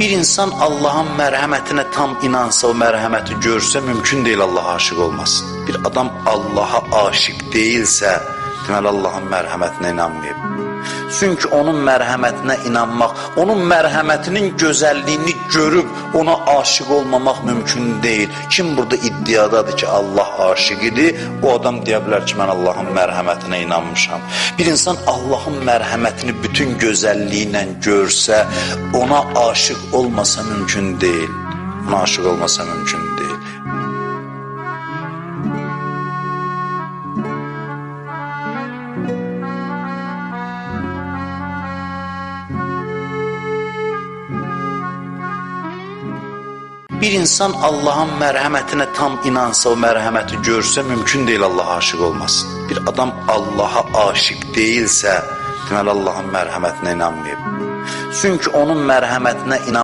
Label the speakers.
Speaker 1: Bir insan Allah'ın mərhəmətinə tam inansa, o mərhəməti görsə, mümkün deyil Allah'a aşık olmasın. Bir adam Allah'a aşık değilsə, deməli Allah'ın mərhəmətinə inanmayıb. Çünki onun mərhəmətinə inanmaq, onun mərhəmətinin gözəlliyini görüb ona aşık olmamaq mümkün deyil. Kim burada iddiadadır ki Allah aşık idi, o adam deyə bilər ki mən Allah'ın mərhəmətinə inanmışam. Bir insan Allah'ın mərhəmətini bütün gözəlliyi ilə görsə, ona aşık olmasa mümkün deyil. Ona aşık olmasa mümkün deyil. Bir insan Allah'ın mərhəmətinə tam inansa, o mərhəməti görsə, mümkün deyil Allah'a aşık olmasın. Bir adam Allah'a aşık değilsə, deməli Allah'ın mərhəmətinə inanmayıb. Çünki onun mərhəmətinə